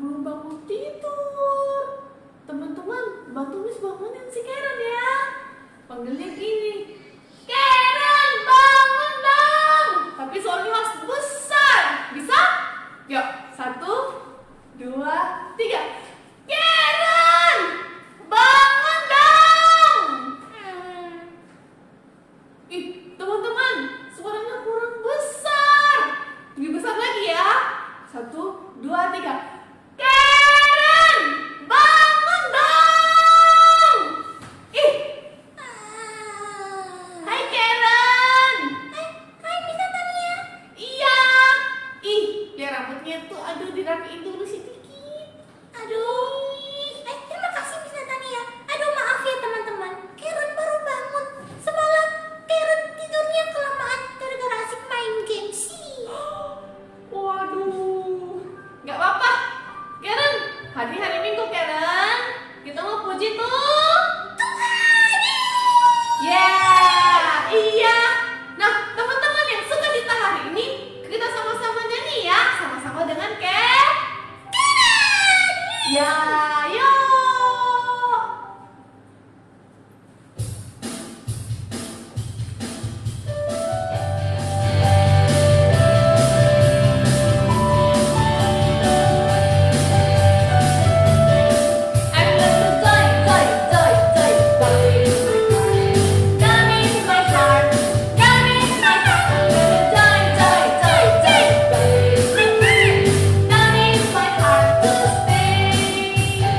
belum bangun tidur. Teman-teman, bantu Miss bangunin si Karen ya. Panggilnya gini, Karen bangun dong. Tapi suaranya harus besar. Bisa? Yuk, 1, 2, 3. Karen bangun dong. Ih, teman-teman, suaranya kurang besar. Lebih besar lagi ya. 1, 2, 3. Karen bangun dong. Ih, hai Karen. Hai Bisa Tania. Iya. Ih, ya rambutnya tuh aduh dirapiin dulu sedikit. Aduh. Terima kasih Miss Natania. Aduh maaf ya teman-teman, Karen baru bangun. Semalam Karen tidurnya kelamaan gara-gara asik main game sih. Waduh, nggak apa-apa. Karen, hari Minggu Karen, kita mau puji tuh Tuhan. Ya, iya. Nah, teman-teman yang suka kita hari ini, kita sama-sama nyanyi ya, sama-sama dengan Karen. Ya, yuk. I'm going to joy, down in my heart, down in my heart. I'm going to joy, down in my heart to stay.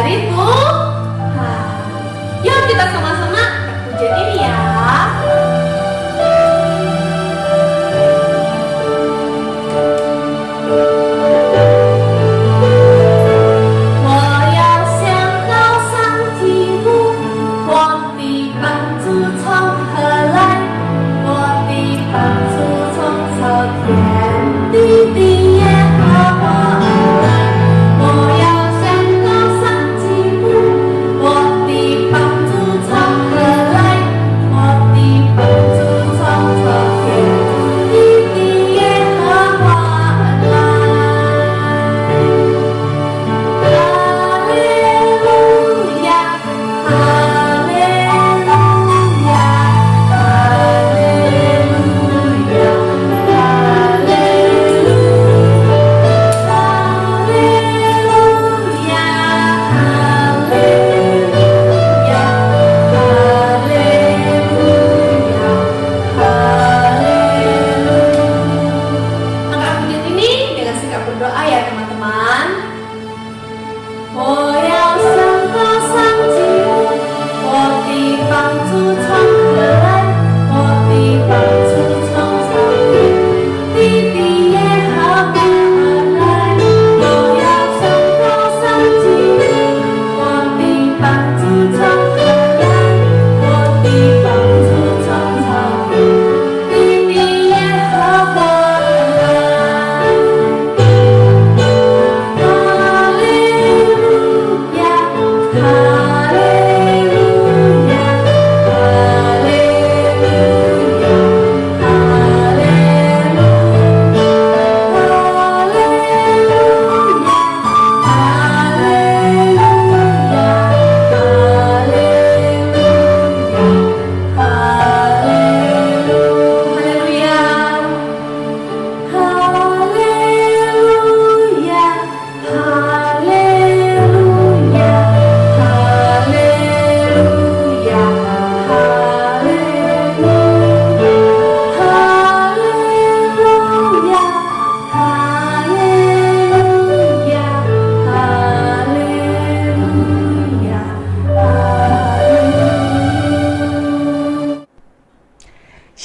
hari Tuhan. Yuk kita sama-sama pujian ini ya.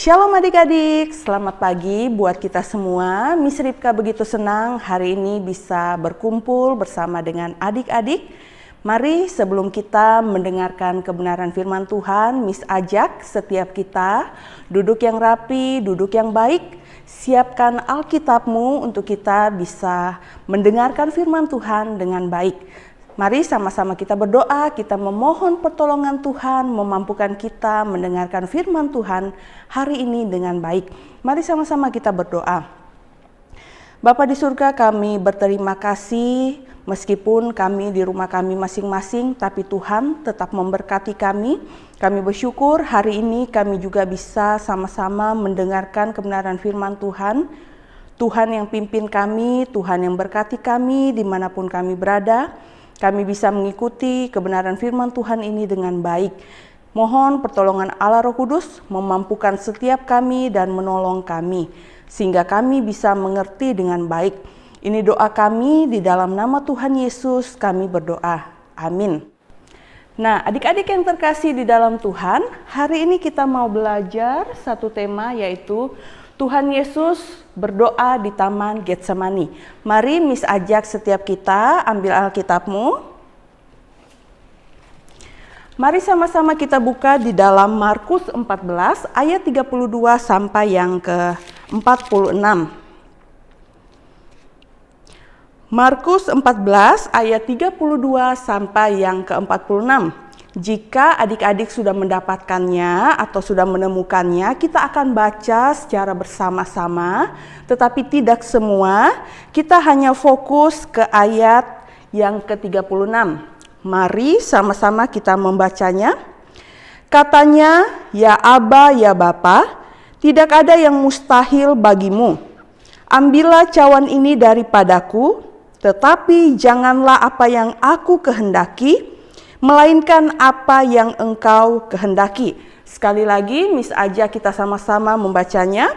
Shalom adik-adik, selamat pagi buat kita semua. Miss Ripka begitu senang hari ini bisa berkumpul bersama dengan adik-adik. Mari sebelum kita mendengarkan kebenaran firman Tuhan, Miss ajak setiap kita duduk yang rapi, duduk yang baik. Siapkan Alkitabmu untuk kita bisa mendengarkan firman Tuhan dengan baik. Mari sama-sama kita berdoa, kita memohon pertolongan Tuhan, memampukan kita mendengarkan firman Tuhan hari ini dengan baik. Mari sama-sama kita berdoa. Bapa di surga, kami berterima kasih meskipun kami di rumah kami masing-masing, tapi Tuhan tetap memberkati kami. Kami bersyukur hari ini kami juga bisa sama-sama mendengarkan kebenaran firman Tuhan. Tuhan yang pimpin kami, Tuhan yang berkati kami dimanapun kami berada. Kami bisa mengikuti kebenaran firman Tuhan ini dengan baik. Mohon pertolongan Allah Roh Kudus memampukan setiap kami dan menolong kami, sehingga kami bisa mengerti dengan baik. Ini doa kami di dalam nama Tuhan Yesus kami berdoa. Amin. Nah, adik-adik yang terkasih di dalam Tuhan, hari ini kita mau belajar satu tema yaitu Tuhan Yesus berdoa di Taman Getsemani. Mari Miss ajak setiap kita ambil Alkitabmu. Mari sama-sama kita buka di dalam Markus 14 ayat 32 sampai yang ke-46. Markus 14 ayat 32 sampai yang ke-46. Jika adik-adik sudah mendapatkannya atau sudah menemukannya, kita akan baca secara bersama-sama, tetapi tidak semua. Kita hanya fokus ke ayat yang ke-36. Mari sama-sama kita membacanya. Katanya, "Ya Aba, ya Bapa, tidak ada yang mustahil bagimu. Ambillah cawan ini daripadaku, tetapi janganlah apa yang aku kehendaki, melainkan apa yang engkau kehendaki." Sekali lagi, Miss ajak kita sama-sama membacanya.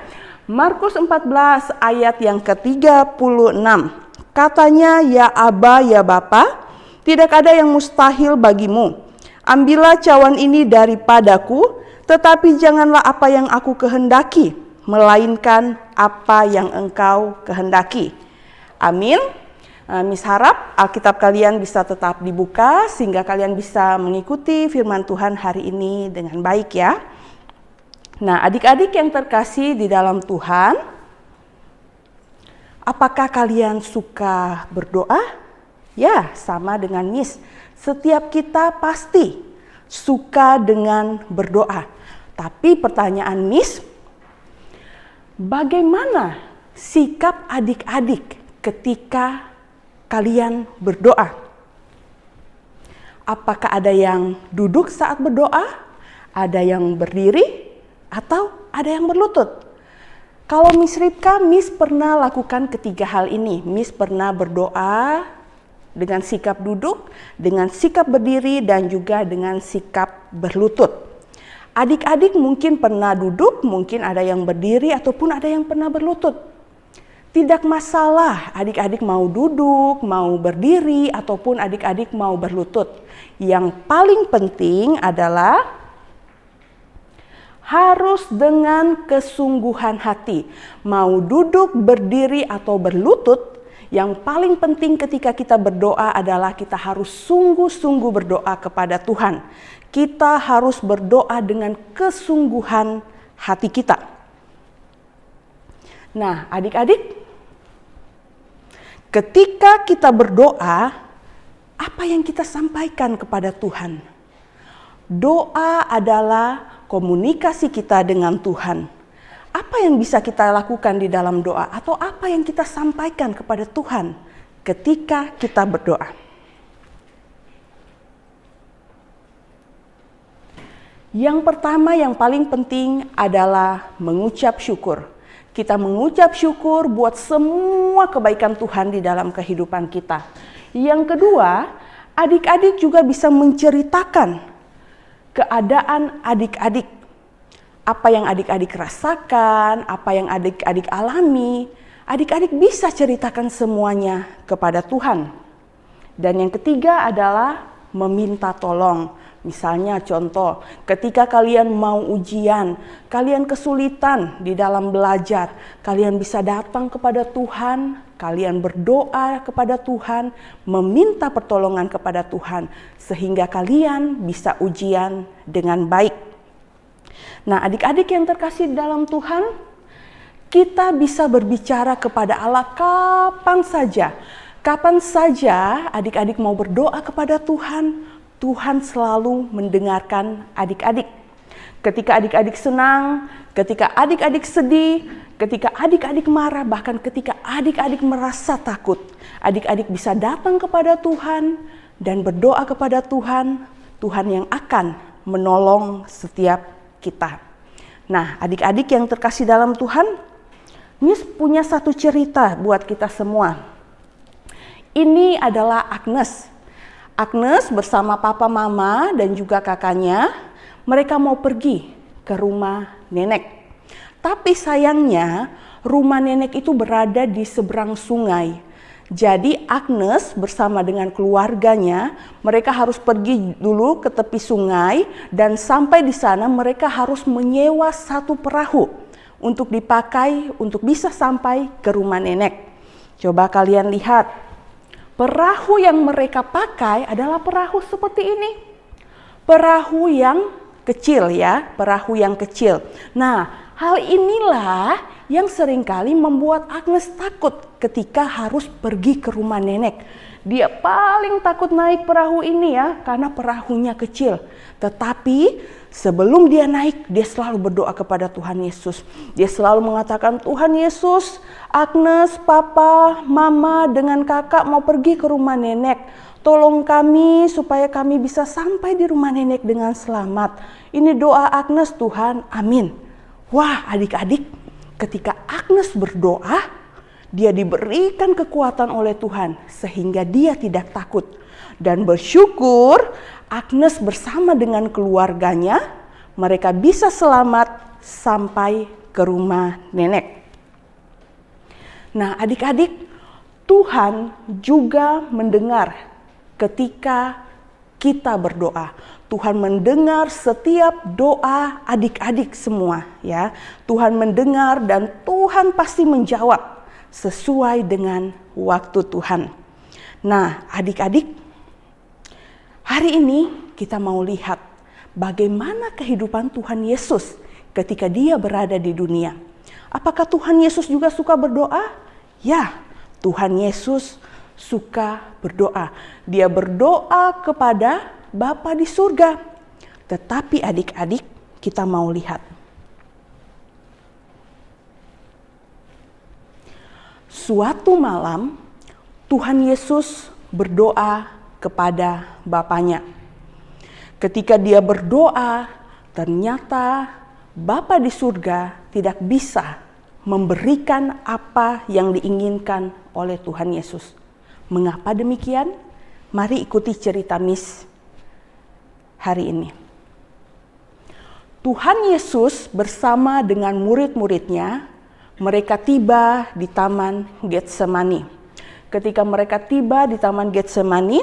Markus 14 ayat yang ke-36. Katanya, "Ya Aba, ya Bapa, tidak ada yang mustahil bagimu. Ambillah cawan ini daripadaku, tetapi janganlah apa yang aku kehendaki, melainkan apa yang engkau kehendaki. Amin. Miss harap Alkitab kalian bisa tetap dibuka sehingga kalian bisa mengikuti firman Tuhan hari ini dengan baik ya. Nah, adik-adik yang terkasih di dalam Tuhan, apakah kalian suka berdoa? Ya, sama dengan Miss. Setiap kita pasti suka dengan berdoa. Tapi pertanyaan Miss, bagaimana sikap adik-adik ketika kalian berdoa? Apakah ada yang duduk saat berdoa? Ada yang berdiri? Atau ada yang berlutut? Kalau Miss Ripka, Miss pernah lakukan ketiga hal ini. Miss pernah berdoa dengan sikap duduk, dengan sikap berdiri, dan juga dengan sikap berlutut. Adik-adik mungkin pernah duduk, mungkin ada yang berdiri, ataupun ada yang pernah berlutut. Tidak masalah adik-adik mau duduk, mau berdiri, ataupun adik-adik mau berlutut. Yang paling penting adalah harus dengan kesungguhan hati. Mau duduk, berdiri, atau berlutut, yang paling penting ketika kita berdoa adalah kita harus sungguh-sungguh berdoa kepada Tuhan. Kita harus berdoa dengan kesungguhan hati kita. Nah, adik-adik, ketika kita berdoa, apa yang kita sampaikan kepada Tuhan? Doa adalah komunikasi kita dengan Tuhan. Apa yang bisa kita lakukan di dalam doa atau apa yang kita sampaikan kepada Tuhan ketika kita berdoa? Yang pertama yang paling penting adalah mengucap syukur. Kita mengucap syukur buat semua kebaikan Tuhan di dalam kehidupan kita. Yang kedua, adik-adik juga bisa menceritakan keadaan adik-adik. Apa yang adik-adik rasakan, apa yang adik-adik alami, adik-adik bisa ceritakan semuanya kepada Tuhan. Dan yang ketiga adalah meminta tolong. Misalnya contoh, ketika kalian mau ujian, kalian kesulitan di dalam belajar, kalian bisa datang kepada Tuhan, kalian berdoa kepada Tuhan, meminta pertolongan kepada Tuhan, sehingga kalian bisa ujian dengan baik. Nah, adik-adik yang terkasih dalam Tuhan, kita bisa berbicara kepada Allah kapan saja. Kapan saja adik-adik mau berdoa kepada Tuhan, Tuhan selalu mendengarkan adik-adik. Ketika adik-adik senang, ketika adik-adik sedih, ketika adik-adik marah, bahkan ketika adik-adik merasa takut, adik-adik bisa datang kepada Tuhan dan berdoa kepada Tuhan, Tuhan yang akan menolong setiap kita. Nah, adik-adik yang terkasih dalam Tuhan, Miss punya satu cerita buat kita semua. Ini adalah Agnes. Agnes bersama papa, mama, dan juga kakaknya, mereka mau pergi ke rumah nenek. Tapi sayangnya, rumah nenek itu berada di seberang sungai. Jadi Agnes bersama dengan keluarganya, mereka harus pergi dulu ke tepi sungai, dan sampai di sana mereka harus menyewa satu perahu untuk dipakai untuk bisa sampai ke rumah nenek. Coba kalian lihat. Perahu yang mereka pakai adalah perahu seperti ini. Perahu yang kecil ya, perahu yang kecil. Nah, hal inilah yang seringkali membuat Agnes takut ketika harus pergi ke rumah nenek. Dia paling takut naik perahu ini ya, karena perahunya kecil. Tetapi sebelum dia naik, dia selalu berdoa kepada Tuhan Yesus. Dia selalu mengatakan, Tuhan Yesus, Agnes, papa, mama, dengan kakak mau pergi ke rumah nenek. Tolong kami supaya kami bisa sampai di rumah nenek dengan selamat. Ini doa Agnes, Tuhan, amin. Wah, adik-adik, ketika Agnes berdoa, dia diberikan kekuatan oleh Tuhan sehingga dia tidak takut. Dan bersyukur Agnes bersama dengan keluarganya, mereka bisa selamat sampai ke rumah nenek. Nah, adik-adik, Tuhan juga mendengar ketika kita berdoa. Tuhan mendengar setiap doa adik-adik semua, ya. Tuhan mendengar dan Tuhan pasti menjawab sesuai dengan waktu Tuhan. Nah, adik-adik, hari ini kita mau lihat bagaimana kehidupan Tuhan Yesus ketika dia berada di dunia. Apakah Tuhan Yesus juga suka berdoa? Ya, Tuhan Yesus suka berdoa. Dia berdoa kepada Bapa di surga. Tetapi adik-adik, kita mau lihat. Suatu malam, Tuhan Yesus berdoa kepada Bapanya. Ketika dia berdoa, ternyata Bapa di surga tidak bisa memberikan apa yang diinginkan oleh Tuhan Yesus. Mengapa demikian? Mari ikuti cerita Miss hari ini. Tuhan Yesus bersama dengan murid-muridnya, mereka tiba di Taman Getsemani. Ketika mereka tiba di Taman Getsemani,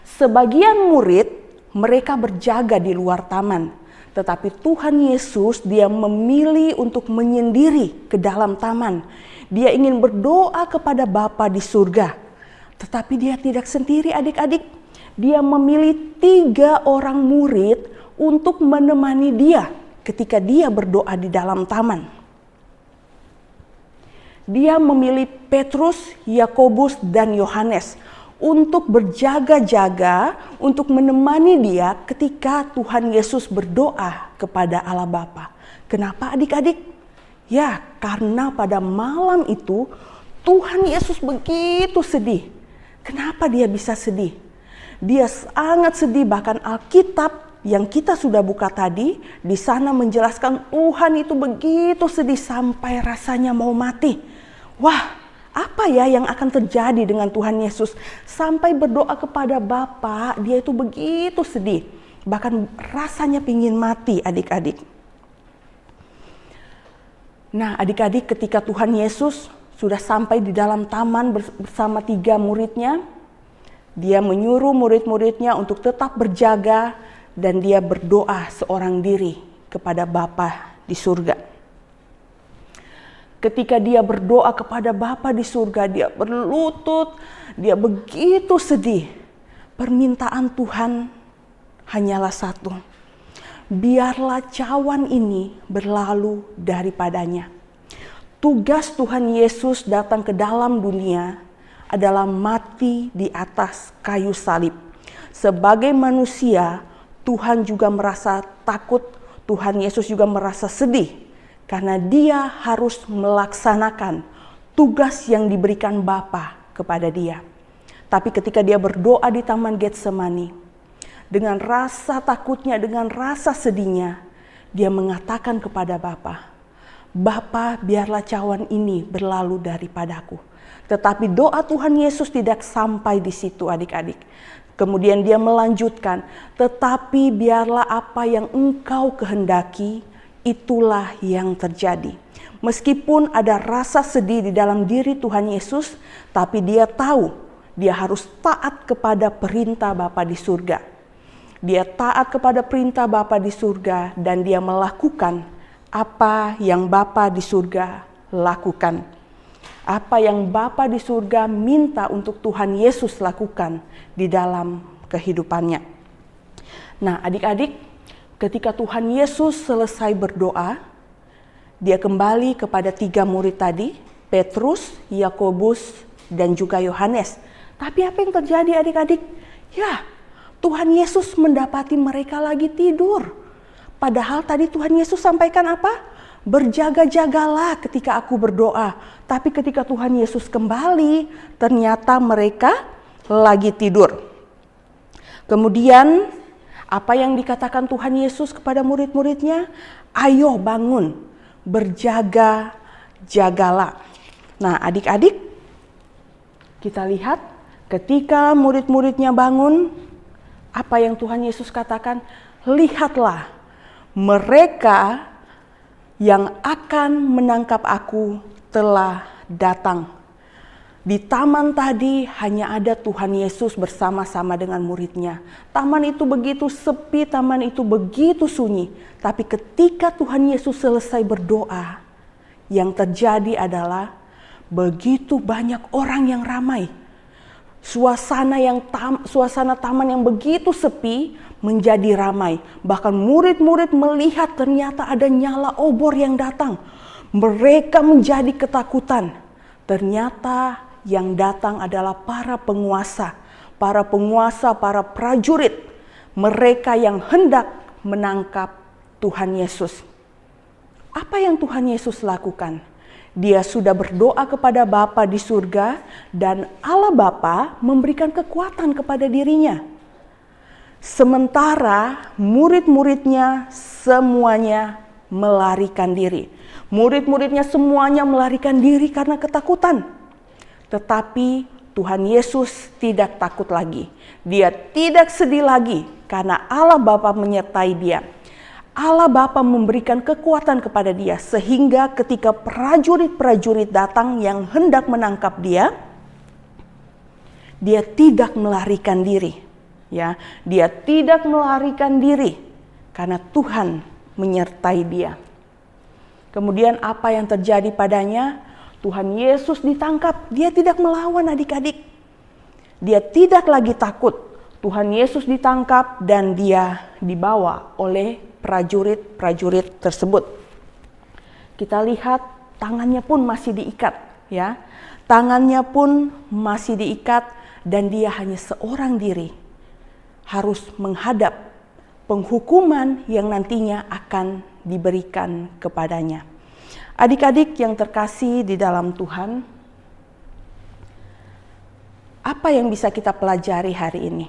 sebagian murid mereka berjaga di luar taman. Tetapi Tuhan Yesus dia memilih untuk menyendiri ke dalam taman. Dia ingin berdoa kepada Bapa di surga. Tetapi dia tidak sendiri adik-adik. Dia memilih 3 orang murid untuk menemani dia ketika dia berdoa di dalam taman. Dia memilih Petrus, Yakobus, dan Yohanes untuk berjaga-jaga, untuk menemani dia ketika Tuhan Yesus berdoa kepada Allah Bapa. Kenapa adik-adik? Ya, karena pada malam itu Tuhan Yesus begitu sedih. Kenapa dia bisa sedih? Dia sangat sedih, bahkan Alkitab yang kita sudah buka tadi di sana menjelaskan Tuhan itu begitu sedih sampai rasanya mau mati. Wah, apa ya yang akan terjadi dengan Tuhan Yesus sampai berdoa kepada Bapa, dia itu begitu sedih. Bahkan rasanya pingin mati adik-adik. Nah adik-adik, ketika Tuhan Yesus sudah sampai di dalam taman bersama 3 muridnya, dia menyuruh murid-muridnya untuk tetap berjaga dan dia berdoa seorang diri kepada Bapa di surga. Ketika dia berdoa kepada Bapa di surga, dia berlutut, dia begitu sedih. Permintaan Tuhan hanyalah satu. Biarlah cawan ini berlalu daripadanya. Tugas Tuhan Yesus datang ke dalam dunia adalah mati di atas kayu salib. Sebagai manusia, Tuhan juga merasa takut, Tuhan Yesus juga merasa sedih karena dia harus melaksanakan tugas yang diberikan Bapa kepada dia. Tapi ketika dia berdoa di Taman Getsemani, dengan rasa takutnya, dengan rasa sedihnya, dia mengatakan kepada Bapa, Bapa, biarlah cawan ini berlalu daripadaku. Tetapi doa Tuhan Yesus tidak sampai di situ adik-adik. Kemudian dia melanjutkan, tetapi biarlah apa yang engkau kehendaki, itulah yang terjadi. Meskipun ada rasa sedih di dalam diri Tuhan Yesus, tapi dia tahu dia harus taat kepada perintah Bapa di surga. Dia taat kepada perintah Bapa di surga dan dia melakukan apa yang Bapa di surga lakukan. Apa yang Bapa di surga minta untuk Tuhan Yesus lakukan di dalam kehidupannya. Nah adik-adik, ketika Tuhan Yesus selesai berdoa, dia kembali kepada 3 murid tadi, Petrus, Yakobus, dan juga Yohanes. Tapi apa yang terjadi adik-adik? Ya, Tuhan Yesus mendapati mereka lagi tidur. Padahal tadi Tuhan Yesus sampaikan apa? Berjaga-jagalah ketika aku berdoa. Tapi ketika Tuhan Yesus kembali, ternyata mereka lagi tidur. Kemudian apa yang dikatakan Tuhan Yesus kepada murid-muridnya? Ayo bangun, berjaga-jagalah. Nah adik-adik, kita lihat ketika murid-muridnya bangun, apa yang Tuhan Yesus katakan? Lihatlah, mereka yang akan menangkap aku telah datang. Di taman tadi hanya ada Tuhan Yesus bersama-sama dengan muridnya. Taman itu begitu sepi, taman itu begitu sunyi. Tapi ketika Tuhan Yesus selesai berdoa, yang terjadi adalah begitu banyak orang yang ramai. Suasana taman yang begitu sepi menjadi ramai. Bahkan murid-murid melihat ternyata ada nyala obor yang datang. Mereka menjadi ketakutan. Ternyata yang datang adalah para penguasa, para prajurit, mereka yang hendak menangkap Tuhan Yesus. Apa yang Tuhan Yesus lakukan? Dia sudah berdoa kepada Bapa di surga dan Allah Bapa memberikan kekuatan kepada dirinya. Sementara murid-muridnya semuanya melarikan diri. Murid-muridnya semuanya melarikan diri karena ketakutan. Tetapi Tuhan Yesus tidak takut lagi. Dia tidak sedih lagi karena Allah Bapa menyertai dia. Allah Bapa memberikan kekuatan kepada dia sehingga ketika prajurit-prajurit datang yang hendak menangkap dia, dia tidak melarikan diri. Ya, dia tidak melarikan diri karena Tuhan menyertai dia. Kemudian apa yang terjadi padanya? Tuhan Yesus ditangkap, dia tidak melawan adik-adik. Dia tidak lagi takut. Tuhan Yesus ditangkap dan dia dibawa oleh prajurit-prajurit tersebut. Kita lihat tangannya pun masih diikat, ya. Tangannya pun masih diikat dan dia hanya seorang diri harus menghadap penghukuman yang nantinya akan diberikan kepadanya. Adik-adik yang terkasih di dalam Tuhan, apa yang bisa kita pelajari hari ini?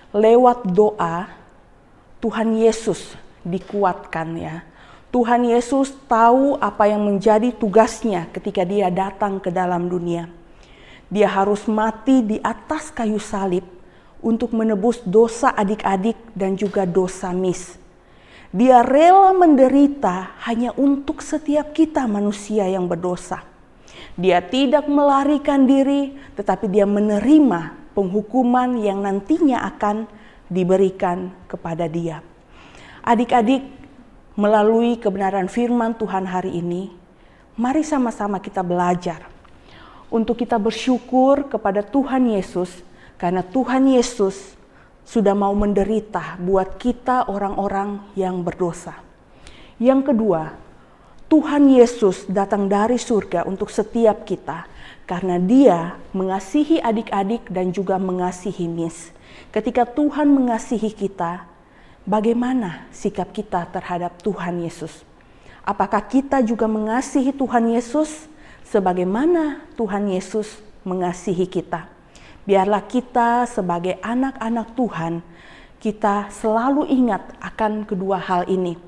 Lewat doa, Tuhan Yesus dikuatkan ya. Tuhan Yesus tahu apa yang menjadi tugasnya ketika dia datang ke dalam dunia. Dia harus mati di atas kayu salib untuk menebus dosa adik-adik dan juga dosa Miss. Dia rela menderita hanya untuk setiap kita manusia yang berdosa. Dia tidak melarikan diri, tetapi dia menerima penghukuman yang nantinya akan diberikan kepada dia. Adik-adik, melalui kebenaran firman Tuhan hari ini, mari sama-sama kita belajar untuk kita bersyukur kepada Tuhan Yesus, karena Tuhan Yesus sudah mau menderita buat kita orang-orang yang berdosa. Yang kedua, Tuhan Yesus datang dari surga untuk setiap kita karena dia mengasihi adik-adik dan juga mengasihi Miss. Ketika Tuhan mengasihi kita, bagaimana sikap kita terhadap Tuhan Yesus? Apakah kita juga mengasihi Tuhan Yesus sebagaimana Tuhan Yesus mengasihi kita? Biarlah kita sebagai anak-anak Tuhan, kita selalu ingat akan kedua hal ini.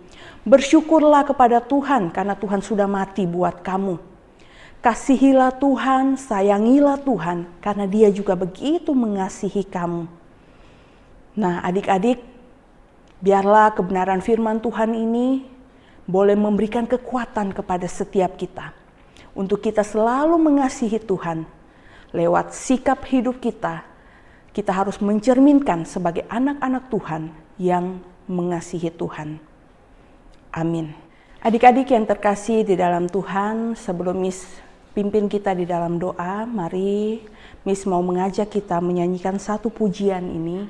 Bersyukurlah kepada Tuhan karena Tuhan sudah mati buat kamu. Kasihilah Tuhan, sayangilah Tuhan karena dia juga begitu mengasihi kamu. Nah adik-adik, biarlah kebenaran firman Tuhan ini boleh memberikan kekuatan kepada setiap kita. Untuk kita selalu mengasihi Tuhan. Lewat sikap hidup kita, kita harus mencerminkan sebagai anak-anak Tuhan yang mengasihi Tuhan. Amin. Adik-adik yang terkasih di dalam Tuhan, sebelum Miss pimpin kita di dalam doa, mari Miss mau mengajak kita menyanyikan satu pujian ini.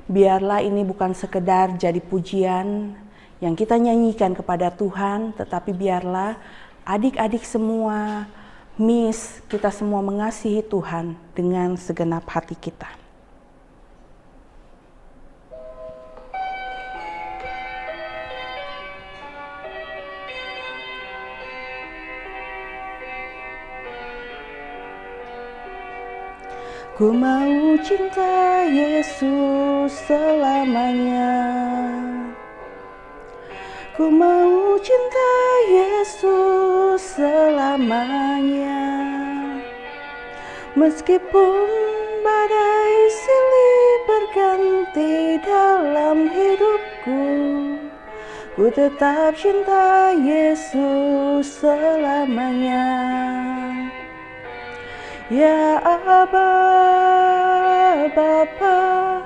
Biarlah ini bukan sekedar jadi pujian yang kita nyanyikan kepada Tuhan, tetapi biarlah adik-adik semua, Miss, kita semua mengasihi Tuhan dengan segenap hati kita. Ku mau cinta Yesus selamanya. Ku mau cinta Yesus selamanya. Meskipun badai silih berganti dalam hidupku, ku tetap cinta Yesus selamanya. Ya Aba, Bapa,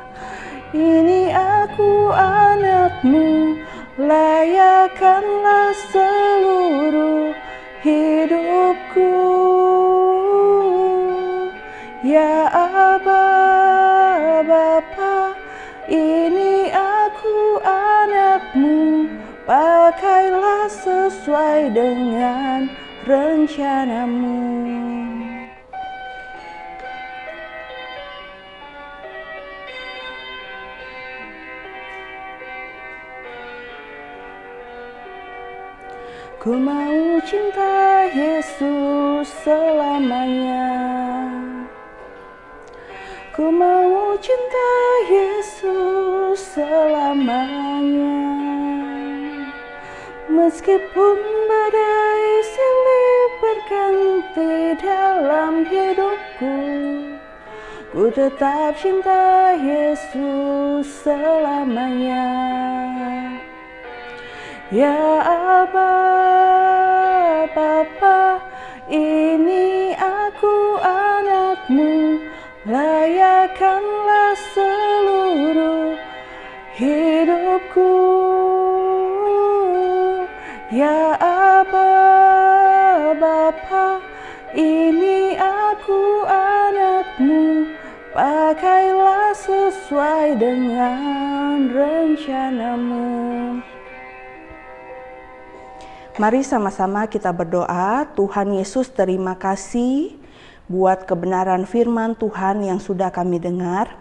ini aku anakmu, layakkanlah seluruh hidupku. Ya Aba, Bapa, ini aku anakmu, pakailah sesuai dengan rencanamu. Ku mau cinta Yesus selamanya. Ku mau cinta Yesus selamanya. Meskipun badai silih berganti dalam hidupku, ku tetap cinta Yesus selamanya. Ya Aba, Bapa, ini aku anakmu, layakkanlah seluruh hidupku. Ya Aba, Bapa, ini aku anakmu, pakailah sesuai dengan rencanamu. Mari sama-sama kita berdoa. Tuhan Yesus, terima kasih buat kebenaran firman Tuhan yang sudah kami dengar.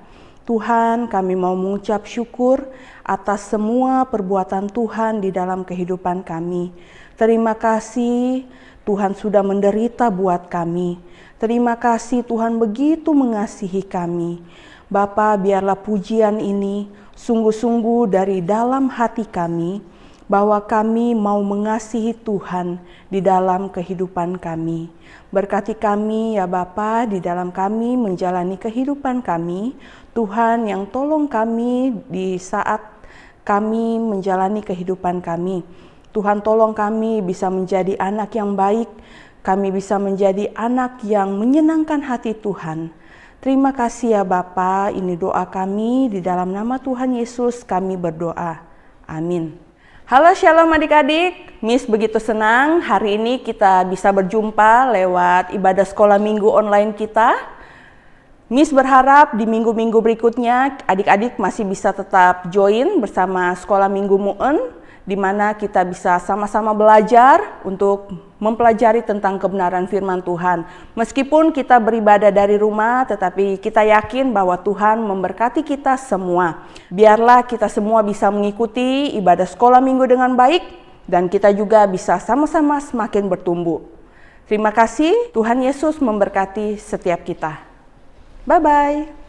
Tuhan, kami mau mengucap syukur atas semua perbuatan Tuhan di dalam kehidupan kami. Terima kasih Tuhan sudah menderita buat kami. Terima kasih Tuhan begitu mengasihi kami. Bapa, biarlah pujian ini sungguh-sungguh dari dalam hati kami, bahwa kami mau mengasihi Tuhan di dalam kehidupan kami. Berkati kami ya Bapa di dalam kami menjalani kehidupan kami. Tuhan yang tolong kami di saat kami menjalani kehidupan kami. Tuhan tolong kami bisa menjadi anak yang baik. Kami bisa menjadi anak yang menyenangkan hati Tuhan. Terima kasih ya Bapa, ini doa kami di dalam nama Tuhan Yesus kami berdoa. Amin. Halo Shalom adik-adik, Miss begitu senang hari ini kita bisa berjumpa lewat ibadah sekolah minggu online kita. Miss berharap di minggu-minggu berikutnya adik-adik masih bisa tetap join bersama sekolah minggu Mu'en, di mana kita bisa sama-sama belajar untuk mempelajari tentang kebenaran firman Tuhan. Meskipun kita beribadah dari rumah, tetapi kita yakin bahwa Tuhan memberkati kita semua. Biarlah kita semua bisa mengikuti ibadah sekolah minggu dengan baik, dan kita juga bisa sama-sama semakin bertumbuh. Terima kasih, Tuhan Yesus memberkati setiap kita. Bye-bye.